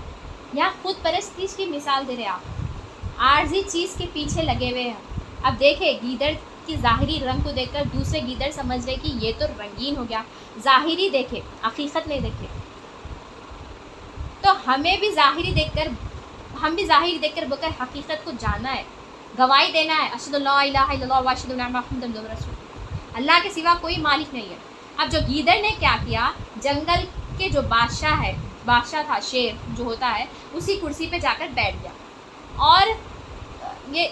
یہاں خود پرستی کی مثال دے رہے آپ، عارضی چیز کے پیچھے لگے ہوئے ہیں. اب دیکھیں گیدڑ کی ظاہری رنگ کو دیکھ کر دوسرے گیدڑ سمجھ رہے کہ یہ تو رنگین ہو گیا، ظاہری دیکھے، حقیقت نہیں دیکھے. تو ہمیں بھی ظاہری دیکھ کر بکر حقیقت کو جاننا ہے، گواہی دینا ہے. اشہد اللہ الہ الا اللہ و اشہد ان محمد رسول اللہ. اللہ کے سوا کوئی مالک نہیں ہے. اب جو گیدڑ نے کیا کیا؟ جنگل کے جو بادشاہ تھا، شیر جو ہوتا ہے، اسی کرسی پہ جا کر بیٹھ گیا. اور یہ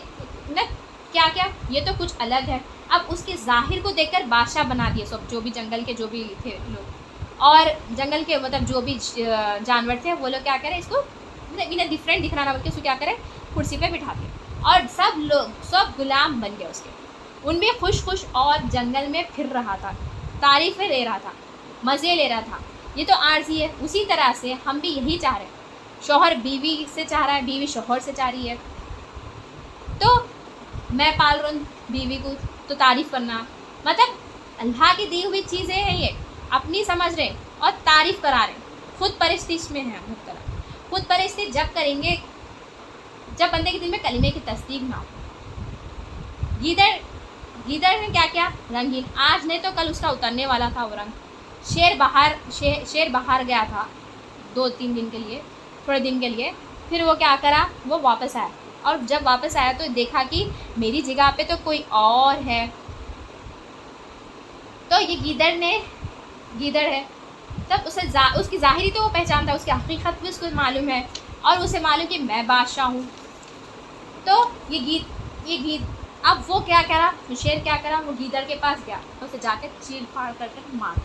کیا یہ تو کچھ الگ ہے. اب اس کے ظاہر کو دیکھ کر بادشاہ بنا دیے سب، جو بھی جنگل کے جو بھی تھے لوگ، اور جنگل کے مطلب جو بھی جانور تھے وہ لوگ کیا کریں؟ اس کو انہیں ڈفرینٹ دکھانا بلکہ اس کو کیا کریں؟ کرسی پہ بٹھا دیا. اور سب غلام بن گئے اس کے. ان میں خوش اور جنگل میں پھر رہا تھا، تعریفیں لے رہا تھا، مزے لے رہا تھا. یہ تو عارضی ہے. اسی طرح سے ہم بھی یہی چاہ رہے ہیں. شوہر بیوی سے چاہ رہا ہے، بیوی شوہر سے چاہ رہی ہے. تو میں پال رہا ہوں بیوی کو تو تعریف کرنا، مطلب اللہ کی دی ہوئی چیزیں ہیں، یہ اپنی سمجھ رہے اور تعریف کرا رہے. خود پرستی میں ہے مبتلا. خود پرستی جب کریں گے جب بندے کے دل میں کلمے کی تصدیق نہ ہو. گیدڑ نے کیا کیا؟ رنگین. آج نہیں تو کل اس کا اترنے والا تھا وہ رنگ. شیر باہر گیا تھا 2-3 دن کے لیے، تھوڑے دن کے لیے. پھر وہ کیا کرا؟ وہ واپس آیا. اور جب واپس آیا تو دیکھا کہ میری جگہ پہ تو کوئی اور ہے. تو یہ گیدڑ ہے. تب اس کی ظاہری تو وہ پہچانتا ہے، اس کی حقیقت بھی اس کو معلوم ہے، اور اسے معلوم کہ میں بادشاہ ہوں. تو یہ اب وہ کیا کرا؟ شیر کیا کرا؟ وہ گیدڑ کے پاس گیا، اسے جا کے چیل پھاڑ کر مار.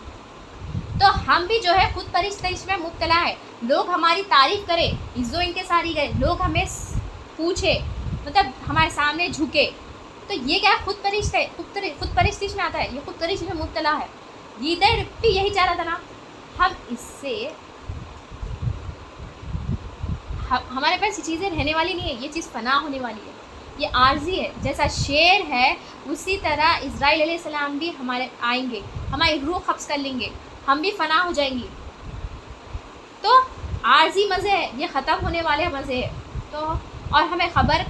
تو ہم بھی جو ہے خود پرستی میں مبتلا ہے. لوگ ہماری تعریف کرے، عزت و انکساری کرے، لوگ ہمیں پوچھے، مطلب ہمارے سامنے جھکے. تو یہ کیا خود پرستی میں آتا ہے، یہ خود پرستی میں مبتلا ہے. گیدڑ بھی یہی چاہ رہا تھا نا. ہم اس سے ہمارے پاس یہ چیزیں رہنے والی نہیں ہے، یہ چیز فنا ہونے والی ہے، یہ عارضی ہے. جیسا شیر ہے اسی طرح اسرائیل علیہ السلام بھی ہمارے آئیں گے، ہماری روح قبض کر لیں گے، ہم بھی فنا ہو جائیں گی. تو عارضی مزے ہے، یہ ختم ہونے والے مزے ہے. تو اور ہمیں خبر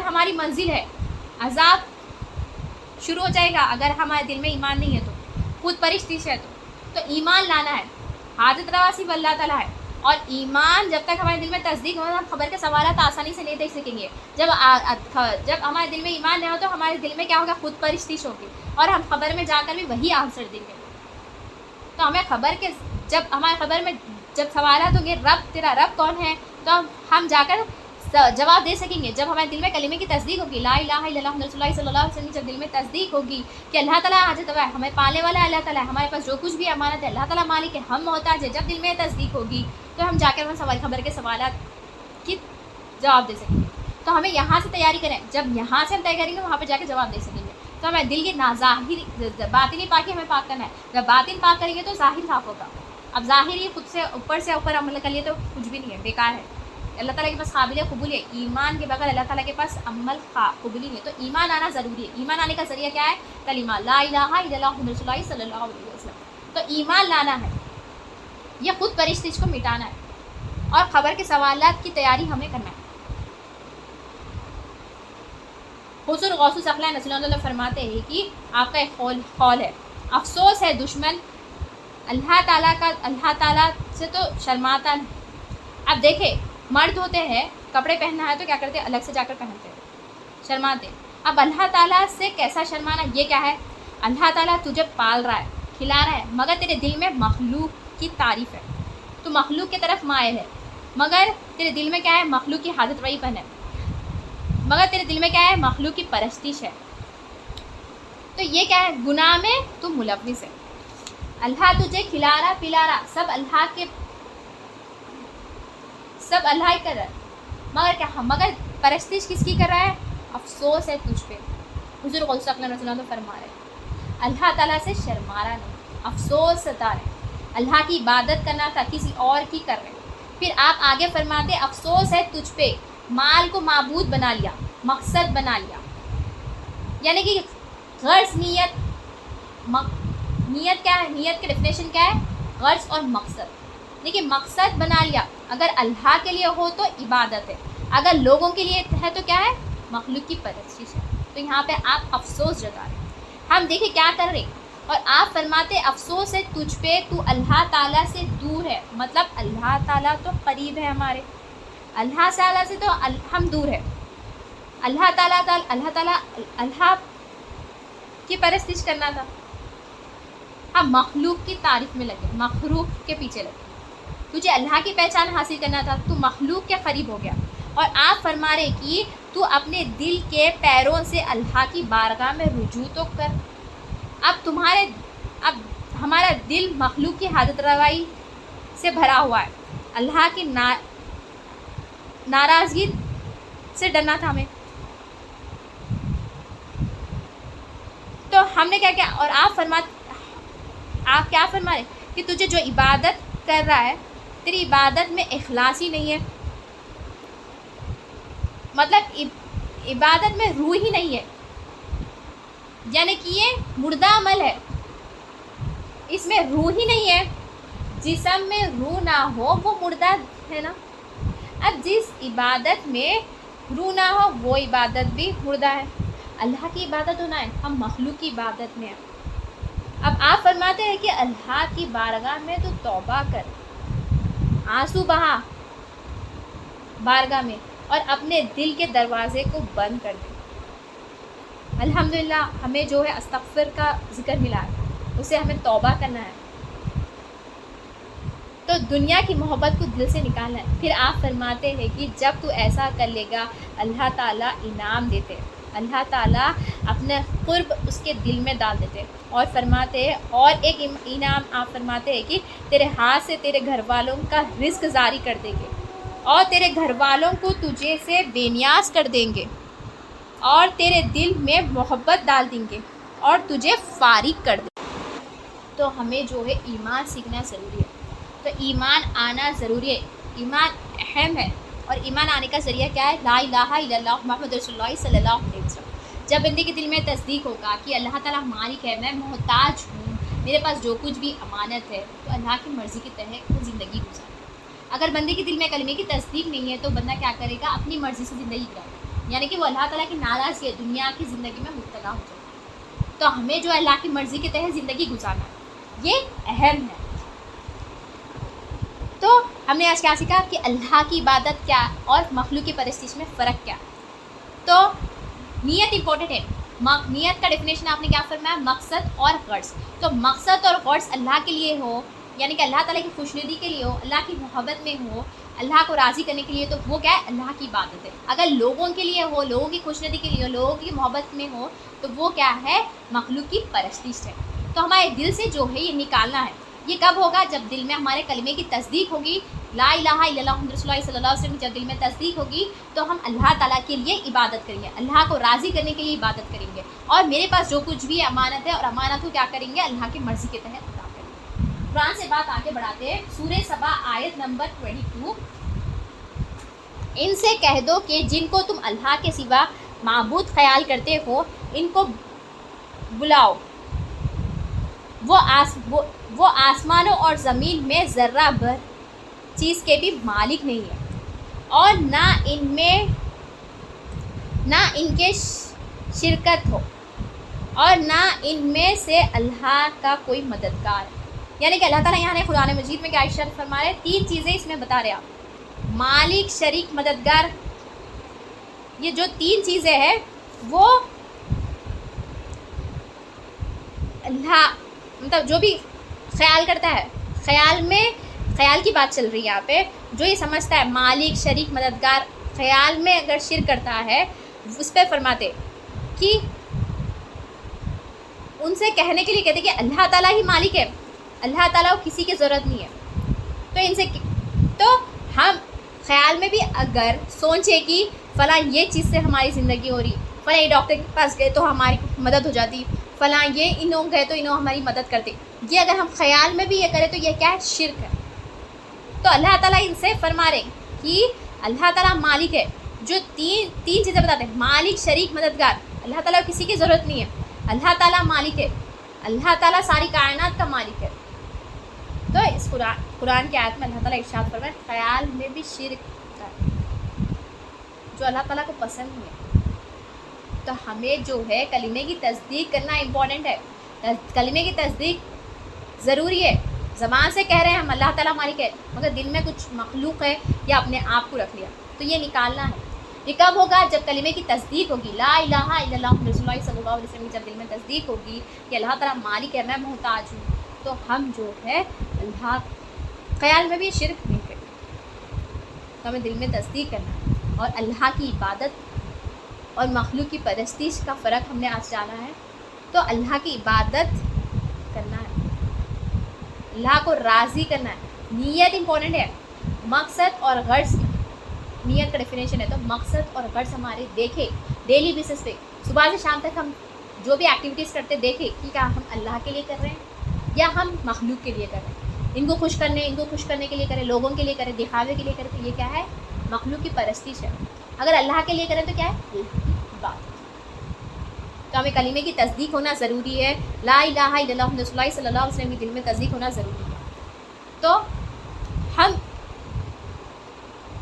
ہماری منزل ہے. عذاب شروع ہو جائے گا اگر ہمارے دل میں ایمان نہیں ہے تو، خود پرستی سے تو ایمان لانا ہے. حاجت روا صرف اللہ تعالیٰ ہے. اور ایمان جب تک ہمارے دل میں تصدیق ہو، ہم خبر کے سوالات آسانی سے نہیں دیکھ سکیں گے. جب ہمارے دل میں ایمان نہیں ہو تو ہمارے دل میں کیا ہوگا؟ خود پرستی ہوگی، اور ہم خبر میں جا کر بھی وہی آنسر دیں گے. تو ہمیں جب ہمارے خبر میں جب سوالات ہوں گے تیرا رب کون ہے، تو ہم جا کر جواب دے سکیں گے جب ہمارے دل میں کلمے کی تصدیق ہوگی، لا الہ الا اللہ محمد رسول اللہ صلی اللہ علیہ وسلم کی جب دل میں تصدیق ہوگی کہ اللہ تعالیٰ حاجت روا ہے، ہمیں پالنے والا اللہ تعالیٰ ہے، ہمارے پاس جو کچھ بھی امانت ہے اللہ تعالیٰ مالک ہے، ہم محتاج ہے، جب دل میں تصدیق ہوگی تو ہم جا کر وہ سوال خبر کے سوالات کی جواب دے سکیں گے. تو ہمیں یہاں سے تیاری کریں، جب یہاں سے ہم طے کریں گے وہاں پہ جا کے جواب دے سکیں گے. تو ہمیں دل کی ظاہری باطنی پاکی ہمیں پاک کرنا ہے. جب باطن پاک کریں گے تو ظاہر صاف ہوگا. اب ظاہری خود سے اوپر عمل کر لیے تو کچھ بھی نہیں ہے، بیکار ہے. اللہ تعالیٰ کے پاس قابل قبول ہے. ایمان کے بغیر اللہ تعالیٰ کے پاس عمل قبول نہیں ہے. تو ایمان آنا ضروری ہے. ایمان آنے کا ذریعہ کیا ہے؟ کلمہ لا الہ الا اللہ محمد رسول اللہ صلی اللہ علیہ وسلم. تو ایمان لانا ہے، یہ خود پرستش کو مٹانا ہے، اور خبر کے سوالات کی تیاری ہمیں کرنا ہے. حضور غوث ثقلین رضی اللہ عنہ فرماتے ہیں کہ آپ کا ایک قول ہے، افسوس ہے دشمن اللہ تعالیٰ سے تو شرماتا نہیں. اب دیکھیں، مرد ہوتے ہیں، کپڑے پہننا ہے تو کیا کرتے ہیں؟ الگ سے جا کر پہنتے ہیں، شرماتے. اب اللہ تعالیٰ سے کیسا شرمانا؟ یہ کیا ہے؟ اللہ تعالیٰ تجھے پال رہا ہے، کھلا رہا ہے، مگر تیرے دل میں مخلوق کی تعریف ہے، تو مخلوق کی طرف مائل ہے، مگر تیرے دل میں کیا ہے؟ مخلوق کی حاجت روائی پن ہے، مگر تیرے دل میں کیا ہے؟ مخلوق کی پرستش ہے. تو یہ کیا ہے؟ گناہ میں تو ملوث ہے. اللہ تجھے کھلا رہا پلا رہا، سب اللہ ہی کر رہا ہے، مگر کیا؟ مگر پرستش کس کی کر رہا ہے؟ افسوس ہے تجھ پہ. حضور غوث ثقلین رضی اللہ عنہ فرما رہے ہیں اللہ تعالیٰ سے شرما رہا نہیں، افسوس ستا رہے، اللہ کی عبادت کرنا تھا کسی اور کی کر رہے. پھر آپ آگے فرماتے افسوس ہے تجھ پہ، مال کو معبود بنا لیا، مقصد بنا لیا. یعنی کہ غرض نیت کیا ہے؟ نیت کی ڈیفینیشن کیا ہے؟ غرض اور مقصد. دیکھیے، مقصد بنا لیا اگر اللہ کے لیے ہو تو عبادت ہے، اگر لوگوں کے لیے ہے تو کیا ہے؟ مخلوق کی پرستش ہے. تو یہاں پہ آپ افسوس جتا رہے ہیں. ہم دیکھیں کیا کر رہے ہیں، اور آپ فرماتے افسوس ہے تجھ پہ، تو اللہ تعالیٰ سے دور ہے. مطلب اللہ تعالیٰ تو قریب ہے ہمارے، اللہ تعالیٰ سے تو ہم دور ہے. اللہ کی پرستش کرنا تھا، ہم مخلوق کی تعریف میں لگے، مخلوق کے پیچھے لگے. تجھے اللہ کی پہچان حاصل کرنا تھا، تو مخلوق کے قریب ہو گیا. اور آپ فرما رہے کہ تو اپنے دل کے پیروں سے اللہ کی بارگاہ میں رجوع تو کر. اب ہمارا دل مخلوق کی حاجت روائی سے بھرا ہوا ہے، اللہ کی ناراضگی سے ڈرنا تھا ہمیں. تو ہم نے کیا کیا؟ اور آپ کیا فرما رہے کہ تجھے جو عبادت کر رہا ہے، تیری عبادت میں اخلاص ہی نہیں ہے. مطلب عبادت میں روح ہی نہیں ہے، یعنی کہ یہ مردہ عمل ہے، اس میں روح ہی نہیں ہے. جسم میں روح نہ ہو وہ مردہ ہے نا. اب جس عبادت میں روح نہ ہو وہ عبادت بھی مردہ ہے. اللہ کی عبادت ہونا ہے، ہم مخلوق کی عبادت میں ہیں. اب آپ فرماتے ہیں کہ اللہ کی بارگاہ میں تو توبہ کر، آنسو بہا بارگاہ میں، اور اپنے دل کے دروازے کو بند کر دے. الحمدللہ ہمیں جو ہے استغفر کا ذکر ملا ہے، اسے ہمیں توبہ کرنا ہے. تو دنیا کی محبت کو دل سے نکالنا ہے. پھر آپ فرماتے ہیں کہ جب تو ایسا کر لے گا اللہ تعالیٰ انعام دیتے، اللہ تعالیٰ اپنے قرب اس کے دل میں ڈال دیتے. اور فرماتے ہیں، اور ایک انعام آپ فرماتے ہیں کہ تیرے ہاتھ سے تیرے گھر والوں کا رزق جاری کر دیں گے، اور تیرے گھر والوں کو تجھے سے بے نیاز کر دیں گے، اور تیرے دل میں محبت ڈال دیں گے، اور تجھے فارغ کر دیں. تو ہمیں جو ہے ایمان سیکھنا ضروری ہے. تو ایمان آنا ضروری ہے، ایمان اہم ہے. اور ایمان آنے کا ذریعہ کیا ہے؟ لا الہ الا اللہ محمد رسول اللہ صلی اللہ علیہ وسلم. جب بندے کے دل میں تصدیق ہوگا کہ اللہ تعالیٰ مالک ہے، میں محتاج ہوں، میرے پاس جو کچھ بھی امانت ہے، تو اللہ کی مرضی کے تحت وہ زندگی گزارے. اگر بندے کے دل میں کلمے کی تصدیق نہیں ہے تو بندہ کیا کرے گا؟ اپنی مرضی سے زندگی گزارے، یعنی کہ وہ اللہ تعالیٰ کی ناراضگی ہے، دنیا کی زندگی میں مبتلا ہو جائے. تو ہمیں جو اللہ کی مرضی کے تحت زندگی گزارنا ہے، یہ اہم ہے. تو ہم نے آج کیا سیکھا کہ اللہ کی عبادت کیا اور مخلوق کی پرستش میں فرق کیا. تو نیت امپورٹنٹ ہے. نیت کا ڈیفینیشن آپ نے کیا فرمایا؟ مقصد اور غرض. تو مقصد اور غرض اللہ کے لیے ہو، یعنی کہ اللہ تعالیٰ کی خوشنودی کے لیے ہو، اللہ کی محبت میں ہو، اللہ کو راضی کرنے کے لیے تو وہ کیا ہے؟ اللہ کی عبادت ہے. اگر لوگوں کے لیے ہو، لوگوں کی خوشنودی کے لیے ہو، لوگوں کی محبت میں ہو، تو وہ کیا ہے؟ مخلوق کی پرستش ہے. تو ہمارے دل سے جو ہے یہ نکالنا ہے. یہ کب ہوگا؟ جب دل میں ہمارے کلمے کی تصدیق ہوگی، لا الہ الا اللہ محمد رسول اللہ صلی اللہ علیہ وسلم جب دل میں تصدیق ہوگی تو ہم اللہ تعالیٰ کے لیے عبادت کریں گے، اللہ کو راضی کرنے کے لیے عبادت کریں گے، اور میرے پاس جو کچھ بھی امانت ہے اور امانت کو کیا کریں گے؟ اللہ کی مرضی کے تحت ادا کریں گے. قرآن سے بات آگے بڑھاتے ہیں. سورہ سبا آیت نمبر 22. ان سے کہہ دو کہ جن کو تم اللہ کے سوا معبود خیال کرتے ہو ان کو بلاؤ، وہ آسمانوں اور زمین میں ذرہ بھر چیز کے بھی مالک نہیں ہے، اور نہ ان کے شرکت ہو، اور نہ ان میں سے اللہ کا کوئی مددگار ہے. یعنی کہ اللہ تعالیٰ یہاں نے قرآن مجید میں کیا ارشاد فرما رہے؟ 3 چیزیں اس میں بتا رہے آپ، مالک، شریک، مددگار. یہ جو 3 چیزیں ہیں وہ اللہ مطلب جو بھی خیال کرتا ہے، خیال کی بات چل رہی ہے یہاں پہ، جو یہ سمجھتا ہے مالک، شریک، مددگار، خیال میں اگر شرک کرتا ہے اس پہ فرماتے کہ ان سے کہنے کے لیے کہتے کہ اللہ تعالیٰ ہی مالک ہے، اللہ تعالیٰ کو کسی کی ضرورت نہیں ہے. تو ہم خیال میں بھی اگر سوچے کہ فلاں یہ چیز سے ہماری زندگی ہو رہی، فلاں یہ ڈاکٹر کے پاس گئے تو ہماری مدد ہو جاتی، فلاں یہ انہوں گئے تو انہوں ہماری مدد کرتے، یہ اگر ہم خیال میں بھی یہ کریں تو یہ کیا ہے؟ شرک ہے. تو اللہ تعالیٰ ان سے فرما رہے کہ اللہ تعالیٰ مالک ہے، جو تین چیزیں بتاتے ہیں، مالک، شریک، مددگار. اللہ تعالیٰ کو کسی کی ضرورت نہیں ہے، اللہ تعالیٰ مالک ہے، اللہ تعالیٰ ساری کائنات کا مالک ہے. تو اس قرآن کی آیت میں اللہ تعالیٰ ارشاد فرمائے خیال میں بھی شرک ہے جو اللہ تعالیٰ کو پسند نہیں ہے. تو ہمیں جو ہے کلمے کی تصدیق کرنا امپورٹنٹ ہے. کلمے کی تصدیق ضروری ہے. زبان سے کہہ رہے ہیں ہم اللہ تعالیٰ مالک ہے، مگر دل میں کچھ مخلوق ہے یا اپنے آپ کو رکھ لیا، تو یہ نکالنا ہے. یہ کب ہوگا؟ جب کلمے کی تصدیق ہوگی، لا الہ الا اللہ محمد رسول اللہ صلی اللہ علیہ وسلم جب دل میں تصدیق ہوگی کہ اللہ تعالیٰ مالک ہے، میں محتاج ہوں، تو ہم جو ہے اللہ خیال میں بھی شرک نہیں کریں. تو ہمیں دل میں تصدیق کرنا ہے، اور اللہ کی عبادت اور مخلوق کی پرستش کا فرق ہم نے آج جانا ہے. تو اللہ کی عبادت کرنا ہے، اللہ کو راضی کرنا ہے. نیت امپورٹنٹ ہے. مقصد اور غرض، نیت کا ڈیفینیشن ہے تو مقصد اور غرض ہمارے دیکھے ڈیلی بیسس پہ، صبح سے شام تک ہم جو بھی ایکٹیویٹیز کرتے دیکھے کہ کیا ہم اللہ کے لیے کر رہے ہیں یا ہم مخلوق کے لیے کر رہے ہیں. ان کو خوش کرنے کے لیے کریں، لوگوں کے لیے کریں، دکھاوے کے لیے کریں، تو یہ کیا ہے؟ مخلوق کی پرستش ہے. اگر اللہ کے لیے کریں تو کیا ہے؟ اللہ کی بات. تو ہمیں کلمے کی تصدیق ہونا ضروری ہے. لا الہ الا اللہ محمد رسول اللہ صلی اللہ علیہ وسلم کی دل میں تصدیق ہونا ضروری ہے. تو ہم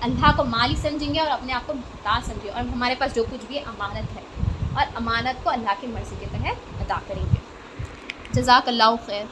اللہ کو مالک سمجھیں گے اور اپنے آپ کو محتاج سمجھیں گے، اور ہمارے پاس جو کچھ بھی امانت ہے اور امانت کو اللہ کی مرضی کے تحت ادا کریں گے. جزاک اللہ خیر.